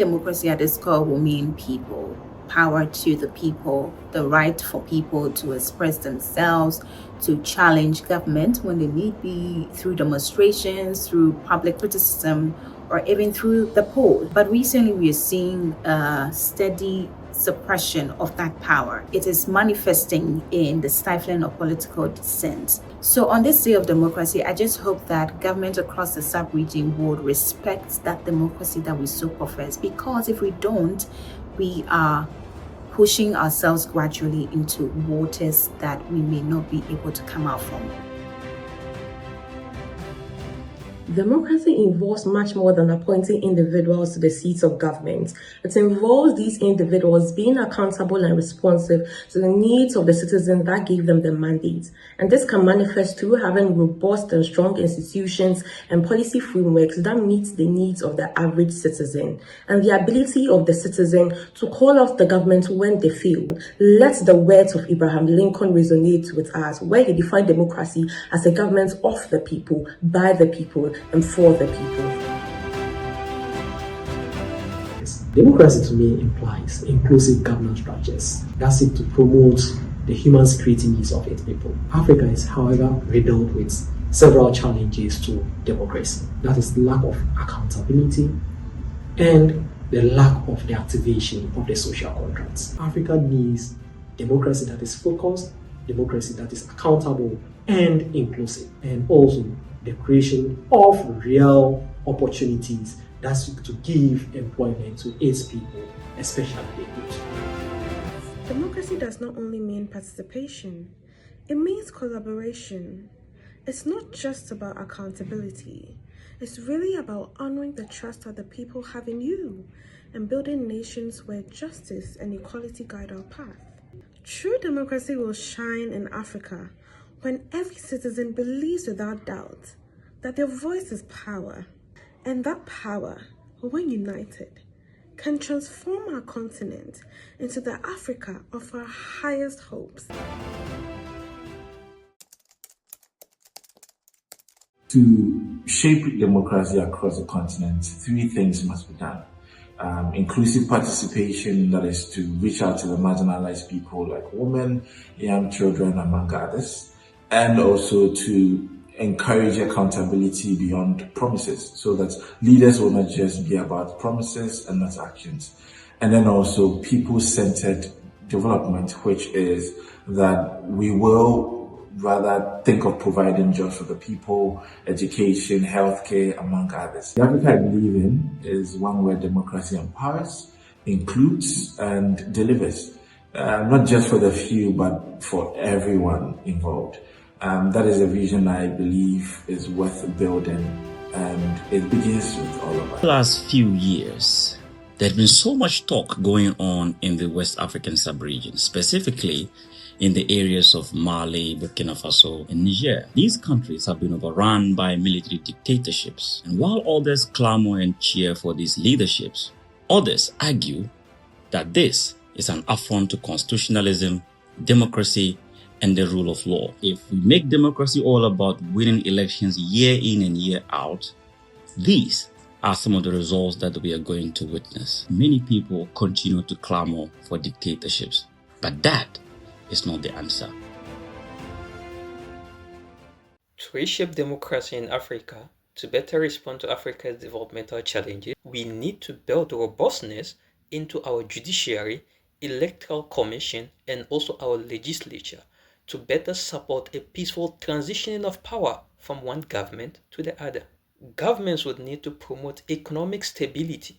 democracy at its core will mean people, power to the people, the right for people to express themselves, to challenge government when they need be, through demonstrations, through public criticism, or even through the poll. But recently we are seeing a steady suppression of that power. It is manifesting in the stifling of political dissent. So on this day of democracy, I just hope that government across the sub-region would respect that democracy that we so profess, because if we don't, we are pushing ourselves gradually into waters that we may not be able to come out from. Democracy involves much more than appointing individuals to the seats of government. It involves these individuals being accountable and responsive to the needs of the citizens that gave them the mandate. And this can manifest through having robust and strong institutions and policy frameworks that meet the needs of the average citizen, and the ability of the citizen to call off the government when they fail. Let the words of Abraham Lincoln resonate with us, where he defined democracy as a government of the people, by the people, and for the people. Democracy to me implies inclusive governance structures that seek to promote the human security needs of its people. Africa is, however, riddled with several challenges to democracy. That is the lack of accountability and the lack of the activation of the social contracts. Africa needs democracy that is focused, democracy that is accountable and inclusive, and also the creation of real opportunities that seek to give employment to its people, especially the youth. Democracy does not only mean participation, it means collaboration. It's not just about accountability. It's really about honoring the trust that the people have in you and building nations where justice and equality guide our path. True democracy will shine in Africa when every citizen believes without doubt that their voice is power, and that power, when united, can transform our continent into the Africa of our highest hopes. To shape democracy across the continent, three things must be done. Inclusive participation, that is to reach out to the marginalized people like women, young children, among others, and also to encourage accountability beyond promises, so that leaders will not just be about promises and not actions. And then also people-centered development, which is that we will rather think of providing jobs for the people, education, healthcare, among others. The Africa I believe in is one where democracy empowers, includes, and delivers, not just for the few, but for everyone involved. That is a vision I believe is worth building, and it begins with all of us. The last few years, there's been so much talk going on in the West African sub-region, specifically in the areas of Mali, Burkina Faso, and Niger. These countries have been overrun by military dictatorships, and while others clamor and cheer for these leaderships, others argue that this is an affront to constitutionalism, democracy, and the rule of law. If we make democracy all about winning elections year in and year out, these are some of the results that we are going to witness. Many people continue to clamor for dictatorships, but that is not the answer. To reshape democracy in Africa, to better respond to Africa's developmental challenges, we need to build robustness into our judiciary, electoral commission, and also our legislature, to better support a peaceful transitioning of power from one government to the other. Governments would need to promote economic stability,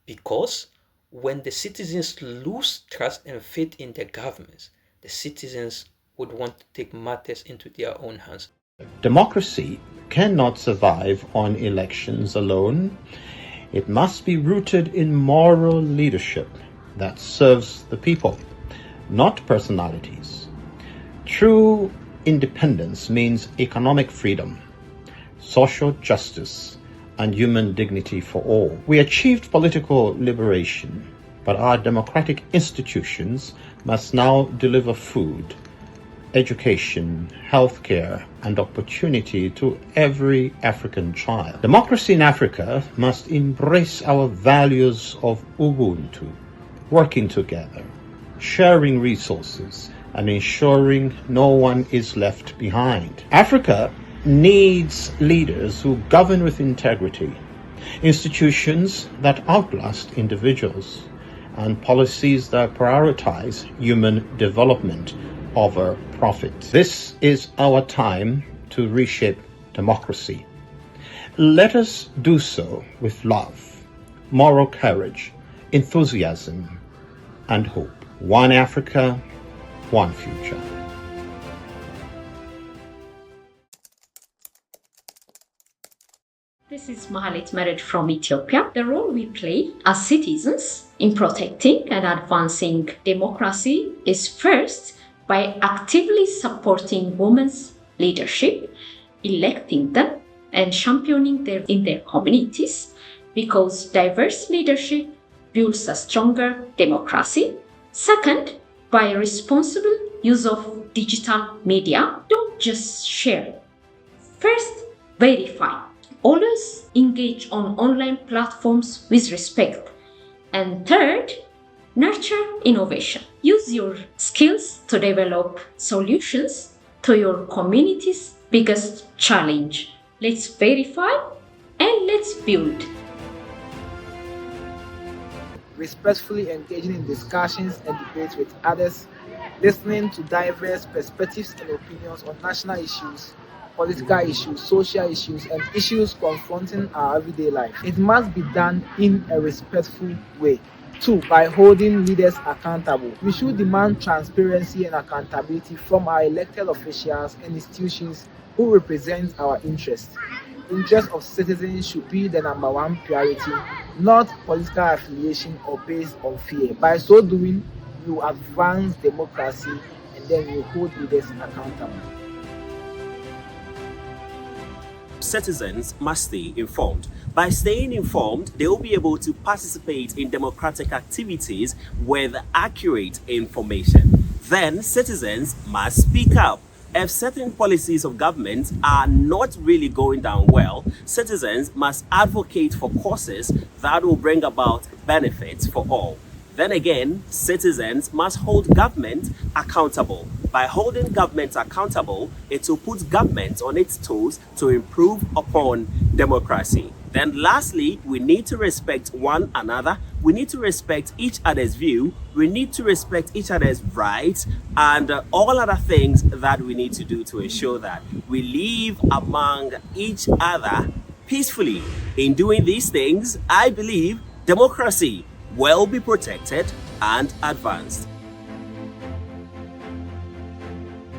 because when the citizens lose trust and faith in their governments, the citizens would want to take matters into their own hands. Democracy cannot survive on elections alone. It must be rooted in moral leadership that serves the people, not personalities. True independence means economic freedom, social justice, and human dignity for all. We achieved political liberation, but our democratic institutions must now deliver food, education, healthcare, and opportunity to every African child. Democracy in Africa must embrace our values of Ubuntu, working together, sharing resources, and ensuring no one is left behind. Africa needs leaders who govern with integrity, institutions that outlast individuals, and policies that prioritize human development over profit. This is our time to reshape democracy. Let us do so with love, moral courage, enthusiasm, and hope. One Africa, one future. This is Mahalit Merit from Ethiopia. The role we play as citizens in protecting and advancing democracy is first by actively supporting women's leadership, electing them, and championing them in their communities, because diverse leadership builds a stronger democracy. Second, by responsible use of digital media. Don't just share. First, verify. Always engage on online platforms with respect. And third, nurture innovation. Use your skills to develop solutions to your community's biggest challenge. Let's verify and let's build. Respectfully engaging in discussions and debates with others, listening to diverse perspectives and opinions on national issues, political issues, social issues, and issues confronting our everyday life. It must be done in a respectful way. 2. By holding leaders accountable. We should demand transparency and accountability from our elected officials and institutions who represent our interests. Interests of citizens should be the number one priority, not political affiliation or based on fear. By so doing, you advance democracy and then you hold leaders accountable. Citizens must stay informed. By staying informed, they will be able to participate in democratic activities with accurate information. Then citizens must speak up. If certain policies of government are not really going down well, citizens must advocate for causes that will bring about benefits for all. Then again, citizens must hold government accountable. By holding government accountable, it will put government on its toes to improve upon democracy. Then lastly, we need to respect one another. We need to respect each other's view. We need to respect each other's rights and all other things that we need to do to ensure that we live among each other peacefully. In doing these things, I believe democracy will be protected and advanced.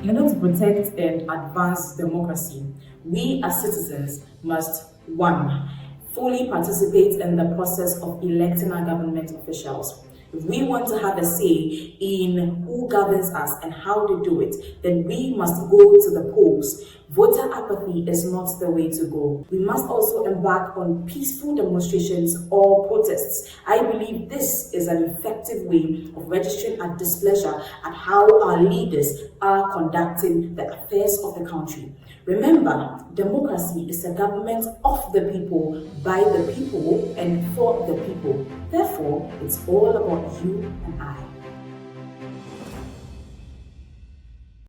In order to protect and advance democracy, we as citizens must 1. Fully participate in the process of electing our government officials. If we want to have a say in who governs us and how to do it, then we must go to the polls. Voter apathy is not the way to go. We must also embark on peaceful demonstrations or protests. I believe this is an effective way of registering our displeasure at how our leaders are conducting the affairs of the country. Remember, democracy is a government of the people, by the people, and for the people. Therefore, it's all about you and I.